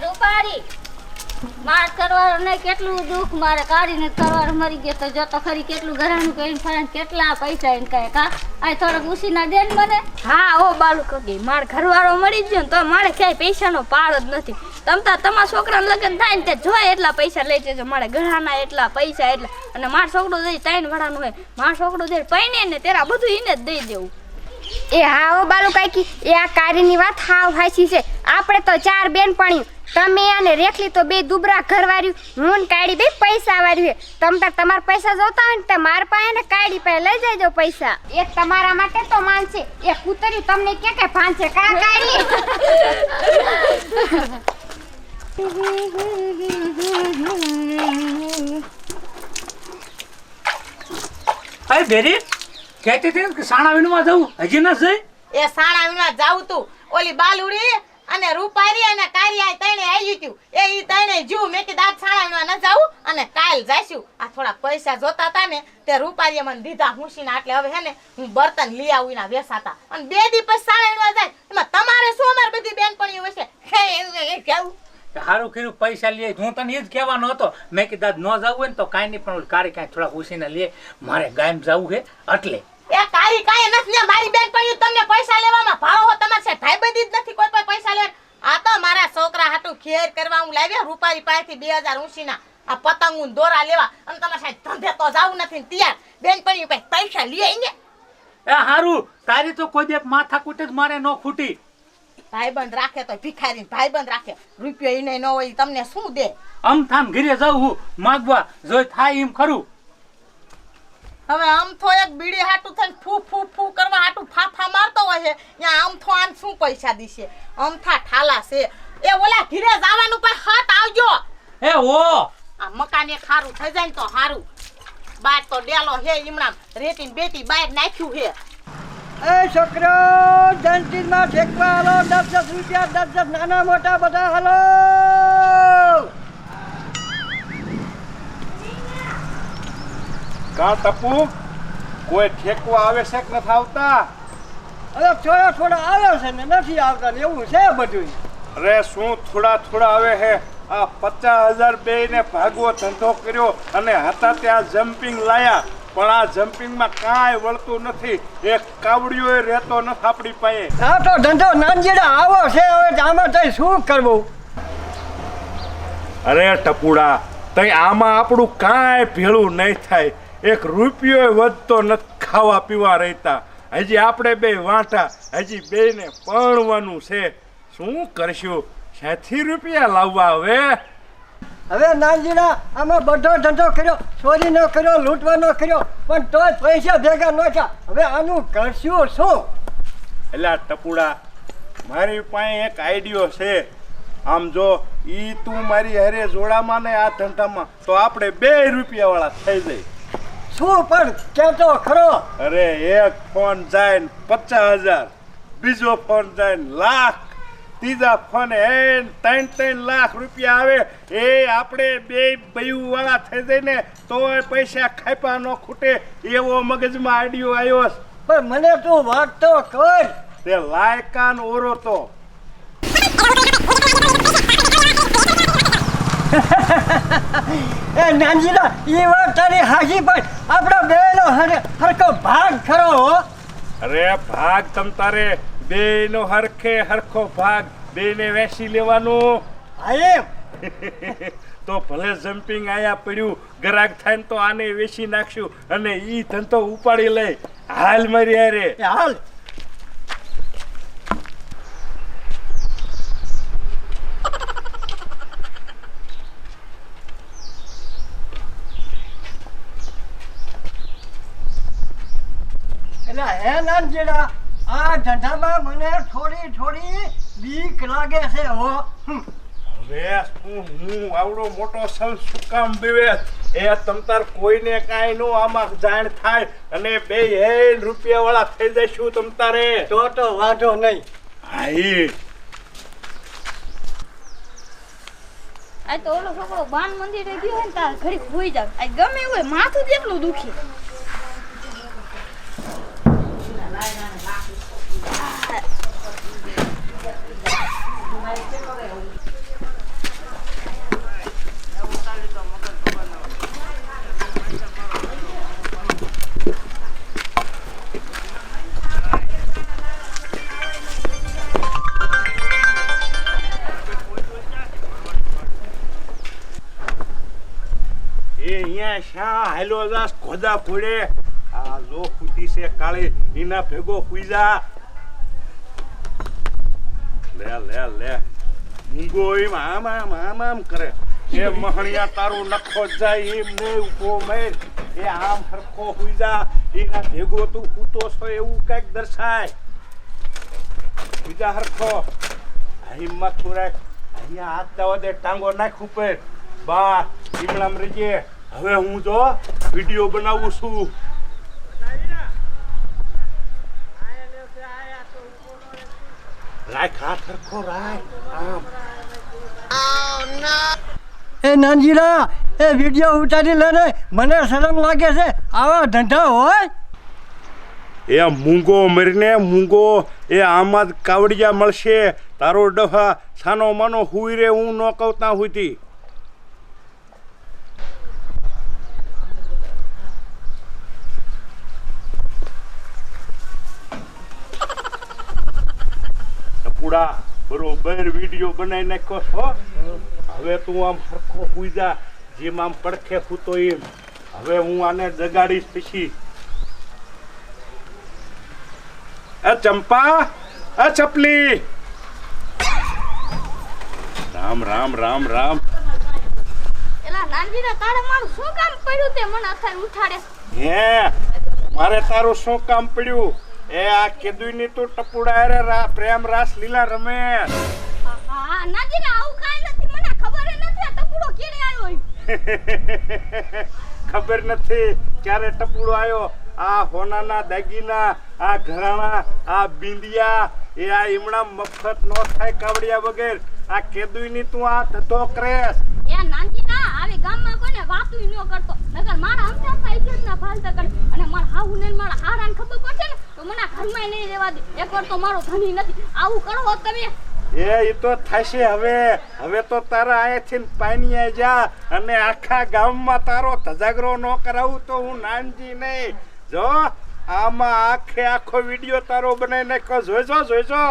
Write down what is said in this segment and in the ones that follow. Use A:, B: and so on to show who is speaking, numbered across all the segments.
A: રૂપારી માર કરવાનું નહીં કેટલું દુઃખ મારે કાઢીને કરવાનું મરી ગયો તો જો તો ખરી કેટલું ઘરાનું કરીને ફરે કેટલા પૈસા એને કહે કા આ થોડોક ઉસીના દે ને મને.
B: હા ઓ બાલુ કગી માર ઘરવાળો મળી ગયો ને તો મારે ક્યાંય પૈસાનો પાર જ નથી. તમારા છોકરાને લગ્ન થાય ને તે જોય એટલા પૈસા લઈ જજો. મારે ઘરાના એટલા પૈસા એટલા અને માર છોકરો દઈ 3 વડાનું હોય માર છોકરો દે પૈને ને તેરા બધું એને જ દઈ દેવું.
C: એ હા ઓ બાલુ કાકી એ આ કાર્યની વાત હાવ હાચી છે. આપણે તો 4 બેનપણીઓ તમે અને રેખલી તો 2 દુબરા ઘરવાળ્યું હું ને કાળી 2 પૈસા વાળ્યું છે. તમ તમારા પૈસા જોતા હોય ને તે માર પાસે ને કાળી પાસે લઈ જાયજો પૈસા. એ તમારા માટે તો માનશે એ કૂતરી તમને કે ભાંશે કા કાળી.
D: અરે બેરી કહેતી હતી કે સાણા વીણવા જવું હજી ન જઈ.
E: એ સાણા વીણવા જાવું તું ઓલી બાલુડી અને રૂપારી અને કારિયા તણે આવી ગયું એ ઈ તણે જો મેં કે દાદ સાણા વીણવા ન જાવું અને કાલ જાશું. આ થોડા પૈસા જોતા હતા ને તે રૂપારીએ મને દીધા હુંસીના એટલે હવે હે ને હું બર્તન લઈ આવું એના વેસાતા અને 2 દી પછી સાણા વીણવા જાય એમાં તમારે શું અમાર બધી બેનપણીઓ હશે હે એ કેવું
D: સારું કર્યું પૈસા લઈએ. હું તને એ જ કહેવાનો હતો મેં કીધા ન જવું હોય ને તો કાંઈ નહીં પણ કારી કાંઈ થોડા ઉસીને લઈએ મારે ગાયમ જવું છે એટલે.
E: એ કાઈ કાઈ નથી ને મારી બેનપણીઓ તમને પૈસા લેવામાં ભાવ હો તમાર છે ભાઈબંધી જ નથી કોઈ પૈસા લે. આ તો મારા છોકરા હાટુ ખેર કરવા હું લાવ્યા રૂપારી પાસેથી 2000 ઉસીના આ પતંગું દોરા લેવા અને તમારે સાહેબ ધંધે તો જાવું નથી તૈયાર બેનપણીઓ પાસે પૈસા લઈએ ને.
D: એ હારું તારી તો કોઈ દેખ માથા કૂટે જ મારે ન ખૂટી.
E: ભાઈબંધ રાખે તો ભિખારી ભાઈબંધ રાખે રૂપિયો ઈને ન હોય તમને શું દે.
D: અમથાન ઘરે જાઉં માગવા જોઈ થાય એમ ખરું.
E: હવે આમથો એક બીડી હાટુ થઈને ફૂ ફૂ ફૂ કરવા હાટુ ફાફા મારતો હોય છે ત્યાં આમથો આન શું પૈસા દીશે અમથા ઠાલા છે. એ ઓલા ઘરે જવાનું પર હટ આવજો.
D: એ ઓ
E: આ મકાન એક ખારું થઈ જાય ને તો હારું. બાર તો ડેલો હે ઈમણામ રેતીન બેટી બહાર નાખ્યું હે.
F: એ છોકરો જંતીમાં ઠેકવા હાલો 10 રૂપિયા 10 નાના મોટા બધા હાલો.
G: કા ટપુ કોઈ ઠેકવા આવે છે કે નથી આવતા?
F: હવે થોડા આવે છે ને નથી આવતા ને એવું છે બધું.
G: અરે શું થોડા આવે હે? આ 50,000 બેયને ભાગવો ધંધો કર્યો અને હતા ત્યાં જમ્પિંગ લાયા પણ આ જમ્પિંગમાં કાંઈ વળતું નથી. એક કાવડિયો રહેતો નથી આપણી પાસે.
F: આ તો ધંધો નાનજીડા આવો છે હવે આમાં તઈ શું કરવું?
G: અરે ટપુડા તઈ આમાં આપણું કાંઈ ભેળું નહીં થાય. એક રૂપિયો વધતો નથી ખાવા પીવા રહેતા. હજી આપણે 2 વાંટા હજી બેયને પરણવાનું છે. શું કરશું? 60 રૂપિયા લાવવા
F: હવે નાનજીડા આમાં બધો ધંધો કર્યો ચોરી નો કર્યો લૂંટવાનો કર્યો પણ તોય પૈસા ભેગા ન થયા. હવે આનું કરશું શું?
G: એટલે ટપુડા મારી પાસે એક આઈડિયો છે. આમ જો ઈ તું મારી હારે જોડામાં ને આ ધંધામાં તો આપણે 2 રૂપિયા વાળા થઈ જાય.
F: શું પણ કેતો ખરો?
G: અરે એક ફોન જાય 50,000 બીજો ફોન જાય લાખ ત્રીજા ફોન 3 લાખ રૂપિયા આવે. એ આપણે 2 બયું વાળા થઈ જાય ને તોય પૈસા ખાપા ન ખૂટે એવો મગજમાં આઈડિયો આવ્યો.
F: પણ મને તું વાત તો કર.
G: તે લાયકાન ઓરો તો
F: એ નાનજીડા એ વાત તારી હાજી પણ આપણા બેનો હરખો ભાગ ખરો.
G: અરે ભાગ તમ તારે બેનો હરખો ભાગ બેને વેચી લેવાનું.
F: હા એમ
G: તો ભલે જમ્પિંગ આયા પડ્યું ગરાક થાય ને તો આને વેચી નાખશું અને ઈ ધંધો ઉપાડી લઈ. હાલ મારી હારે
F: હાલ. એટલે હે નાનજીડા આ ધંધામાં મને થોડી બીક લાગે છે હો.
G: હવે હું આવડો મોટો સલ શું કામ બીવે? એ તમતાર કોઈને કાંઈ નો આમાં જાણ થાય અને 2 રૂપિયા વાળા થઈ જઈશું તમતારે.
F: તો વાંધો નહીં.
G: હાઈ
B: આ તો ઓલો છોકરો બાન મંદિરે ગયો હોય ને તાર ઘડી હોઈ જાવ આ ગમે હોય માથું જેટલું દુખી.
G: શા હાલો જાસ ખોદા ફોડે આ જો ફૂટી છે કાળી એના ભેગો હુઈ જા લે લે લે મૂંગો એમ આમ કરે એ મહણિયા તારું નખો જાય એમ ને ઉભો મેર એ આમ હરખો હુઈ જા એના ભેગો તું ફૂટો છો એવું કઈક દર્શાય હુઈ જા હરખો હિંમત થોરાક અહીંયા હાથ દવા દે ટાંગો નાખ ઉપર બા ઈમણામ રહીએ હવે હું જો વિડીયો બનાવું છું રાખ હાથ હરખો રાખ આમ
F: એ નાનજીરા એ વિડીયો ઉતારી લે ને મને શરમ લાગે છે આવા ધંધા હોય
G: એ મૂંગો મરીને મૂંગો એ આમાં જ કાવડિયા મળશે તારો ડફા સાનો માનો હુઈ રે હું ન કહું હુઈતી ટપુડા બરોબર વિડીયો બનાવી નાખ્યો છો હવે તું આમ હરખો હુઈ જા જેમ આમ પડખે ફૂતો એમ હવે હું આને જગાડીશ પછી એ ચંપા એ ચપલી રામ રામ રામ રામ
B: એલા નાનજીના તારે મારું શું કામ પડ્યું તે મને અત્યારે ઉઠાડે
G: હે મારે તારું શું કામ પડ્યું એ આ કેદુની તું ટપુડા રે પ્રેમ રાસ લીલા રમે
B: હા નાનજીના આવું કાઈ નથી મને ખબર નથી આ ટપુડો કેડે આવ્યો
G: ખબર નથી ક્યારે ટપુડો આવ્યો આ હોનાના દાગીના આ ઘરાણા આ બિંદિયા એ આ ઈમણા મફત નો થાય કાવડિયા વગર આ કેદુની તું આ ધતો કરેસ
B: એ નાનજીના આવી ગામમાં કોઈને વાતુય ન કરતો નકર મારા હમતા થાય છે ના ફાલતા કરે અને મારા હાહુને મારા હારાને ખબર પડશે ને તો મને ઘરમાં નહીં રહેવા દે એકવાર તો મારો ધણી નથી આવું કરો તમે
G: એ તો થશે હવે તો તારા અહીંથી પાણી જા અને આખા ગામમાં તારો ધજાગરો ન કરાવું તો હું નાનજી નહીં જો આમાં આખો વિડીયો તારો બનાવી નાખ્યો જોઈજો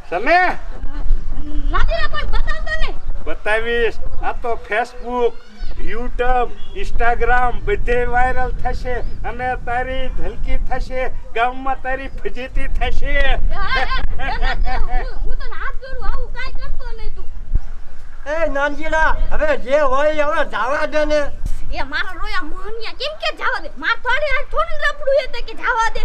G: સને
B: નાનજીના કોઈ બતાવતો નહીં
G: બતાવીશ આ તો ફેસબુક યુટ્યુબ ઇન્સ્ટાગ્રામ બધે વાયરલ થશે અને તારી ધલકી થશે ગામમાં તારી ફજીતી થશે
B: હું તો હાથ જોડું આવું કાઈ કરતો નહીં તું
F: એ નાનજીડા હવે જે હોય હવે જવા દે ને
B: એ મારા રોયા મોહનિયા કેમ કે જવા દે માર થોડી લપડું એ કે જવા દે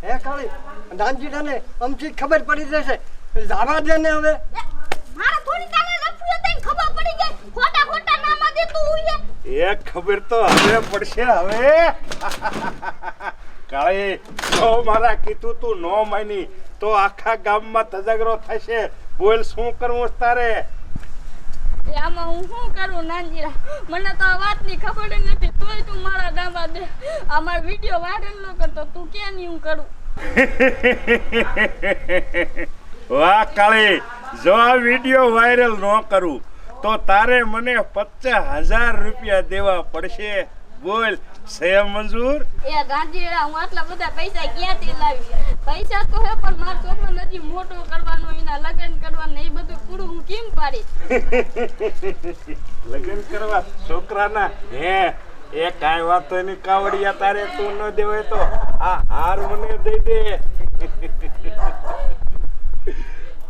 F: હે કાળી નાનજીડા ને અમથી ખબર પડી જશે જવા દે ને હવે
B: મારા થોડી કાલે લપડું એ ખબર પડી ગઈ ખોટા નામાં દે તું ઉઈએ
G: એ ખબર તો હવે પડશે હવે કાળી જો મારા કીધું તું નો માની તો આખા ગામમાં ધજાગરો થશે બોલ શું કરવું તારે
B: આમાં હું શું કરું નાનજીરા મને તો આ વાતની ખબર જ નથી તોય તું મારા દાબા દે આ મારો વિડીયો વાયરલ ન કરતો તું કે નહીં હું કરું
G: વાહ કાળી જો આ વિડીયો વાયરલ ન કરું તો તારે મને 50,000 રૂપિયા દેવા પડશે બોલ છે મંજૂર
B: એ ગાંધીડા હું આટલા બધા પૈસા ક્યાંથી લાવી પૈસા તો હે પણ મારો છોકરો નથી મોટો કરવાનો એના લગ્ન કરવાના એ બધું પૂરું હું કેમ પાડી
G: લગ્ન કરવા છોકરાના હે એ કાંઈ વાતો ની કાવડિયા તારે તું ન દેવાય તો આ હાર મને દઈ દે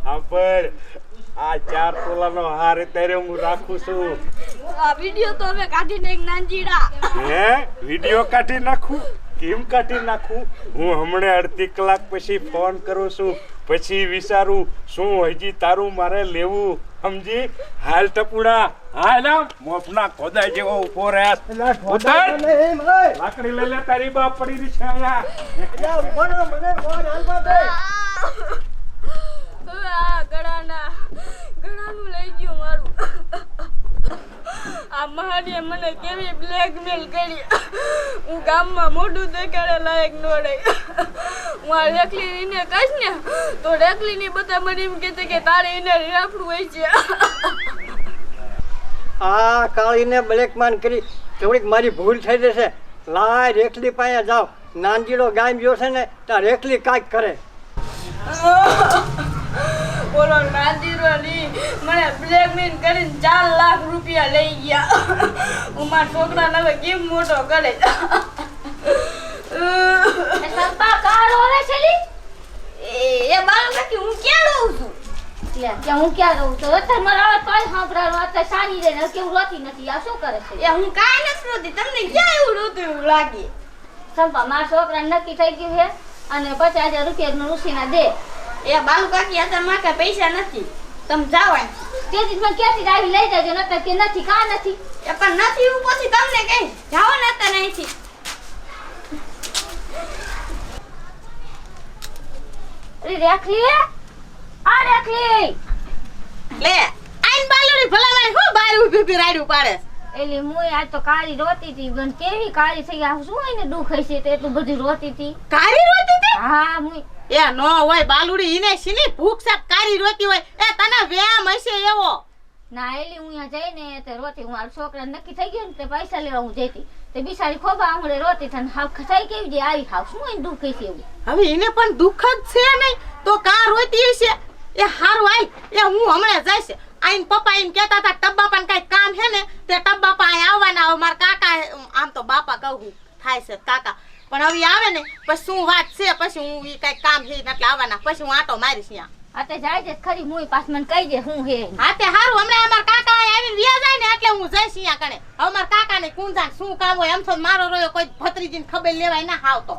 G: હા પર આ 4 તોલાનો હાર અત્યારે હું રાખું છું
B: આ વિડિયો તો હવે કાઢી નાખ નાનજીડા
G: હે વિડિયો કાઢી નાખું કેમ કાઢી નાખું હું હમણે અડધી કલાક પછી ફોન કરું છું પછી વિચારું શું હજી તારું મારે લેવું સમજી હાલ ટપુડા હાલ મોફના ખોદા જેવો ઉભો રહ્યા ઉતાર લાકડી લઈ લે તારી બાપ પડી રહી છે
B: આ ગળાનું લઈ ગયું મારું આ મહાદેવ મને કેવી બ્લેકમેલ કરી હું ગામમાં મોઢું દેખાડે લાયક ન રહી હું આ રેકલીને કહીશ ને તો રેકલીની બધા મને એમ કહેશે કે તારે એને રાફડું હોય છે
F: આ કાળીને બ્લેકમાન કરી થોડીક મારી ભૂલ થઈ જશે લાય રેખલી પાસે જાઓ નાનજીડો ગામ ગયો છે ને ત્યાં રેખલી કાંઈક કરે
B: બોલો નાદીરો ની મને બ્લેકમેલ કરીને 4 લાખ રૂપિયા લઈ ગયા. હું મારા છોકરાને હવે કેમ મોટો કરે?
A: સંપા કાર હોવે છેલી
B: એ બાળક કાકી હું ક્યાં રહું છું?
A: લે કે હું ક્યાં રહું છું અત્યારે મારા આવે તોય સાંભળવાનું અત્યારે સાની રે ને કેવું રોતી નથી આ શું કરે છે
B: એ હું કાંઈ નથી રોતી. તમને ક્યાં એવું રોતું એવું લાગે?
A: સંપા મારા છોકરાને નક્કી થઈ ગયું છે અને 50,000 રૂપિયા ઋષિના દે
B: એ બાલુ કાકી અત્યારે મારા કાંઈ પૈસા નથી. તમે જાઓ અહીંથી.
A: તેથી મને ક્યાંથી આવી લઈ જાજો નકર કે નથી કા નથી
B: એ પણ નથી હું પછી તમને કઈ જાઓ ને અત્યારે અહીંથી.
A: અરે રેખલી આ રેખલી
E: લે આઈન બાલુડી ભલાવાય હું બાર ઊભી ઊભી રાડ્યું પાડે.
A: એલી મુય આજ તો કાળી રોતી હતી પણ કેવી કાળી થઈ આ શું એને દુખ હશે તો એટલું બધું રોતી હતી
E: કારી રોતી હતી?
A: હા મુય
E: એ નો હોય બાલુડી ઈને શીની ભૂખ સાપ કારી રોતી હોય. એ તને વ્યામ હશે એવો.
A: ના એલી હું અહીંયા જઈને તે રોતી હું મારા છોકરા નક્કી થઈ ગયું ને તે પૈસા લેવા હું જતી તે બિચારી ખોબા આંગળે રોતી થઈને હાવ થઈ કેવી જે આવી હાવ શું એને દુખ હશે એવું
E: હવે એને પણ દુઃખ જ છે નહીં તો કા રોતી હશે? એ હારું આઈ એ હું હમણાં જઈશ. આઈન પપ્પા એમ કહેતા હતા ટબ્બા પણ કઈ કામ છે ને તે ટબ્બા પણ અહીં આવવાના હોય. મારા કાકા આમ તો બાપા કહું થાય છે કાકા પણ હવે આવે ને પછી શું વાત છે પછી હું ઈ કઈ કામ છે એટલે આવવાના પછી હું આટો મારીશ ત્યાં.
A: આ તે જાય છે ખરી મુય પાસ મને કહી દે હું હે
E: હા તે હારું હમણાં અમારા કાકા અહીં આવીને વ્યા જાય ને એટલે હું જઈશ અહીંયા કણે. હવે મારા કાકાને કુંજાન શું કામ હોય એમ તો મારો રોયો કોઈ ભત્રીજીને ખબર લેવાય ના આવતો.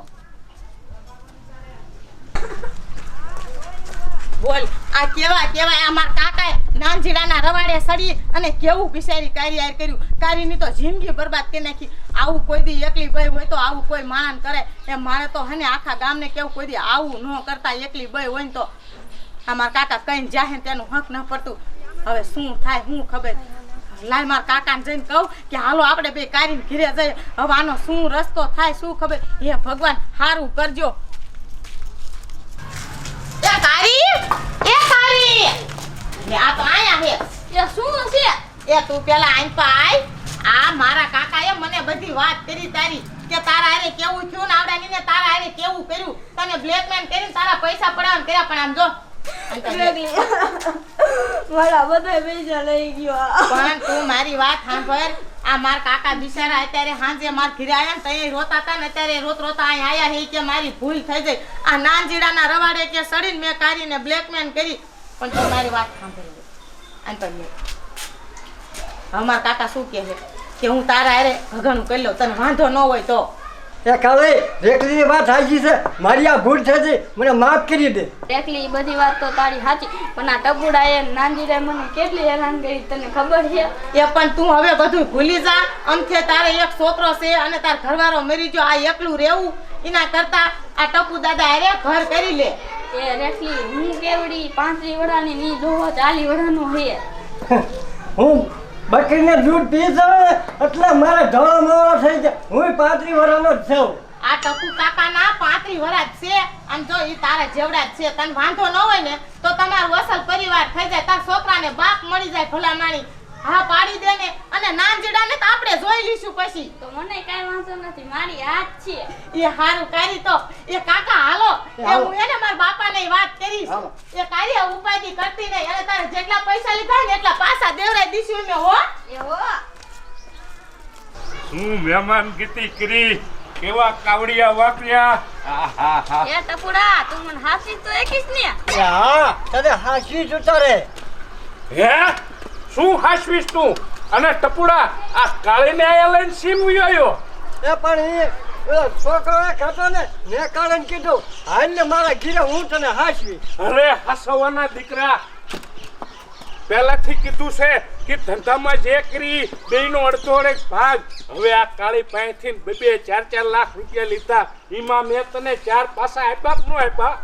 E: બોલ આ કેવા કેવા અમારા કાકાએ નાનજીડાના રવાડે સડી અને કેવું બિચારી કારી આર કર્યું. કારીની તો જિંદગી બરબાદ કરી નાખી. આવું કોઈ દી એકલી બઈ હોય તો આવું કોઈ માણસ કરે એ મારે તો હને આખા ગામને કેવું કોઈ દી આવું ન કરતા એકલી બઈ હોય ને તો અમારા કાકા કઈ જાહે તેનું હક ન પડતું. હવે શું થાય હું ખબર. લાલ મારા કાકાને જઈને કહું કે હાલો આપણે બે કારીને ઘીરે જઈએ. હવે આનો શું રસ્તો થાય શું ખબર. હે ભગવાન હારું કરજો. એ કારી લે આ તો આયા હે.
B: એ શું છે?
E: એ તું પેલા આઈન પા આય. આ મારા કાકાએ મને બધી વાત કરી તારી કે તારા હારે કેવું થયું ને આવડાની ને તારા હારે કેવું કર્યું. તને બ્લેકમેલ કરીને તારા પૈસા પડાવન કર્યા પણ આમ જો
B: મારા બધા પૈસા લઈ ગયો.
E: પણ તું મારી વાત સાંભળ. આ માર કાકા બિચારા અત્યારે હાંજે માર ઘરે આયા ને તઈ રોતા હતા ને અત્યારે રોત રોતા અહીં આયા હે કે મારી ભૂલ થઈ ગઈ. આ નાનજીડાના રવાડે કે સડીને મેં કારીને બ્લેકમેલ કરી. પણ તું મારી વાત સાંભળ આન પર લે. અમાર કાકા શું કહે છે કે હું તારા હારે ભગણું કરી લઉં તને વાંધો ન હોય તો.
F: એ કાળી રેખલીની વાત સાચી છે મારી આ ભૂલ થઈ હતી મને માફ કરી દે.
B: એકલી બધી વાત તો તારી સાચી પણ આ ટબુડાએ નાનજીરાએ મને કેટલી હેરાન કરી તને ખબર છે?
E: એ પણ તું હવે બધું ભૂલી જા. અમથે તારે એક છોકરો છે અને તાર ઘરવાળો મરી ગયો. આ એકલું રહેવું એના કરતા આ ટપુ દાદા હારે ઘર કરી લે.
B: એ રેખલી હું કેવડી 35 વડાની ની જોવો 40 વડાનો હે.
F: હું બકરીને દૂધ પી જાઉં એટલે મારે ઢોળો મોળો થઈ જાય. હું 35 વર્ષનો જ છું.
E: આ ટપુ કાકાના 35 વર્ષ છે અને જો ઈ તારા જેવડા જ છે. તને વાંધો ન હોય ને તો તમારું અસલ પરિવાર થઈ જાય. તાર છોકરાને બાપ મળી જાય ભલા માણી. હા પાડી દે ને અને નાનજીડાને તો આપણે જોઈ લઈશું પછી.
B: તો મને કાઈ વાંધો નથી મારી હાથ છે.
E: એ હારું કારી તો એ કાકા હાલો એ હું એને મારા બાપાને વાત કરીશ.
F: હાલો.
E: એ કારી આ ઉપાધિ કરતી નહીં અને તારે જેટલા પૈસા લીધા ને એટલા પાછા દેવરાઈ દીશું મેં હો.
B: એવો
G: હું મહેમાન ગીતી કરી કેવા કાવડિયા વાપર્યા. આહાહા.
B: એ ટપુડા તું મને હાસી તો એકીસ ને.
F: એ હા તને હાસી ઉતારે.
G: હે શું હાસવીશ તું? અને ટપુડા આ કાળીને આયા લઈને સીમ વ્યોયો.
F: એ પણ એ પેલો છોકરો ખાતો ને મેં કાળીને કીધું હાલ ને મારા ઘીરે હું તને હાસવી.
G: અરે હસવાના દીકરા પહેલાથી કીધું છે કે ધંધામાં જે કરી બેયનો અડધો અડધ ભાગ. હવે આ કાળી પાસેથી 2-4 લાખ રૂપિયા લીધા. એમાં મેં તને 4 પાસા આપ્યા કે ન આપ્યા?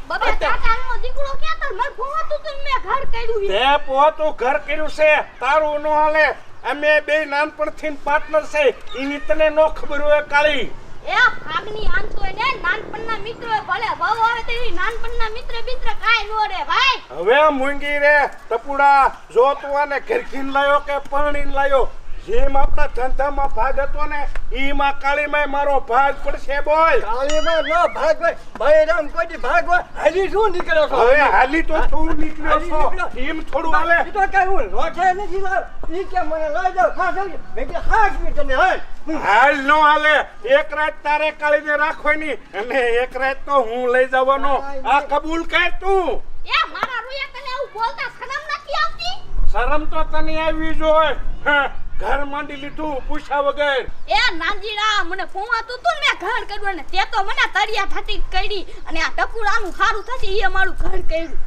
B: બબે કાકાનો દીકરો ક્યાં તો મર ભોતું તું મેં ઘર કર્યું છે.
G: તે પોતું ઘર કર્યું છે તારું ન હાલે. અમે બે નાનપણથી પાર્ટનર છે એની તને ન ખબર હોય કાળી.
B: એ ભાગની આંતો ને નાનપણના મિત્રો ભલે બહુ આવે તેવી નાનપણના મિત્ર કાઈ નો રે ભાઈ.
G: હવે મૂંગી રે ટપુડા જો તું આને ઘરખીન લાયો કે પરણીન લાયો જેમ આપણા ધંધામાં ભાગ હતો ને એમાં કાળીમાં મારો ભાગ પડશે બોલ.
F: કાળીમાં ન ભાગ હોય બૈરામ કોઈ ભાગ હોય હાલી શું નીકળ્યો છો
G: હવે હાલી તો તું નીકળ્યો છો એમ થોડું હાલે.
F: ઈ તો કઈ હું લોઠે નથી લાવ ઈ કે મને લઈ જાવ ખાસ આવી મેં કે ખાસ મી તને હાલ
G: હાલ નો હાલે. એક રાત તારે કાળીને રાખવાની અને એક રાત તો હું લઈ જવાનો. આ કબૂલ કર તું.
B: એ મારા રૂયા તને આવું બોલતા શરમ નથી આવતી?
G: શરમ તો તને આવી જોઈએ. હા, ઘર માંડી લીધું પૂછ્યા વગર.
B: એ નાનજીડા મને ફોવાતું તું ને મેં ઘર કર્યું ને તે તો મને તળિયા થાતી કરી અને આ ટપુરાનું સારું થશે એ મારું ઘર કર્યું.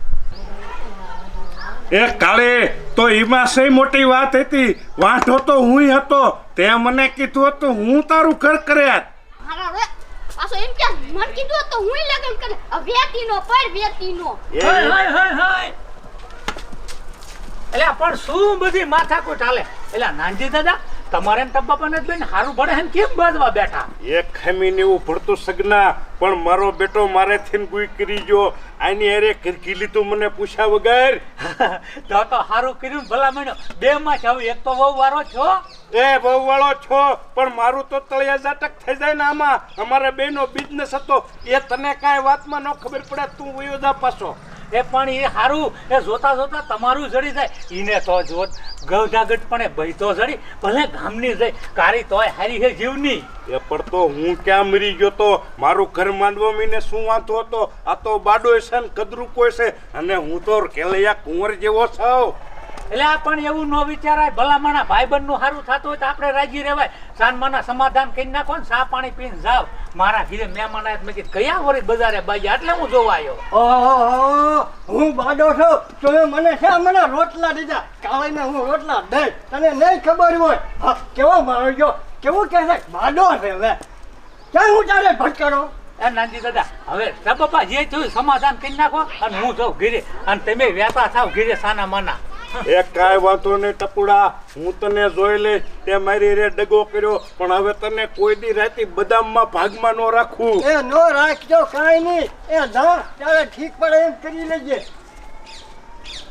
G: એ કાળે તો એમાં સઈ મોટી વાત હતી. વાંઢો તો હું હતો. તે મને કીધું હતું હું તારું ઘર કર્યા.
B: મારા રે પાછો એમ કે મન કીધું તો હું લગન કરે. વેતીનો પર વેતીનો.
D: હાય હાય હાય હાય એટલે પણ શું બધી માથાકૂટ હાલે? એટલે નાનજી દાદા તમારે ને ટપ્પાને બેન હારું ભણે હે ને કેમ બાજવા બેઠા?
G: એક ખમીને એવું ભરતું સગના પણ મારો બેટો મારે થઈને ગુઈ કરી ગયો. આની અરે ઘરકી લીધું મને પૂછ્યા વગર.
D: તો હારું કર્યું ભલા મણ્યો. બે માં જાવ એક તો વહુ વાળો છો.
G: એ બહુ વાળો છો પણ મારું તો તળિયા ઝાટક થઈ જાય ને આમાં. અમારા બેનો બિઝનેસ હતો એ તને કાંઈ વાતમાં ન ખબર પડે. તું વયો જા પાછો.
D: એ પણ એ હારું એ જોતા જોતા તમારું જડી જાય. ઈને તો જોત ગવજાગટ પણ ભય તો જડી ભલે ગામની જાય કારી તોય હારી હે જીવની.
G: એ પણ તો હું ક્યાં મરી ગયો તો મારું ઘર માંડવા મીને શું વાંધો હતો? આ તો બાડો છે ને કદરું કોઈ છે અને હું તો કેલૈયા કુંવર જેવો છું.
D: એટલે આ પણ એવું ન વિચારાય. ભલામણા ભાઈબંધ નું સારું થતું હોય તો આપણે રાજી રહેવાય. સાનમાના સમાધાન કરી નાખો ને ચા પાણી પીને જાવ. મારા ઘરે મહેમાન આવ્યા મેં કીધું કયા વળી બજારે બાજ્યા એટલે હું જોવા આવ્યો.
F: ઓહો હું બાડો છું તમે મને છે મને રોટલા દીધા કાળીને હું રોટલા દઈ તને નહીં ખબર હોય. હા કેવો મારો ગયો કેવું કહે છે બાડો છે હવે ક્યાં હું તારે ભટકારો.
D: એ નાનજી દાદા હવે બાપા જે થયું સમાધાન કરી નાખો અને હું જાઉં ઘરે અને તમે વેતા થાવ ઘરે સાના માના.
G: એ કાંઈ વાંધો નહીં ટપુડા. હું તને જોઈ લઈશ. તે મારી રે ડગો કર્યો પણ હવે તને કોઈ દી રાતી બદામમાં ભાગમાં ન રાખું.
F: એ નો રાખજો કાંઈ નહીં એ ના ત્યારે ઠીક પડે એમ કરી લેજે.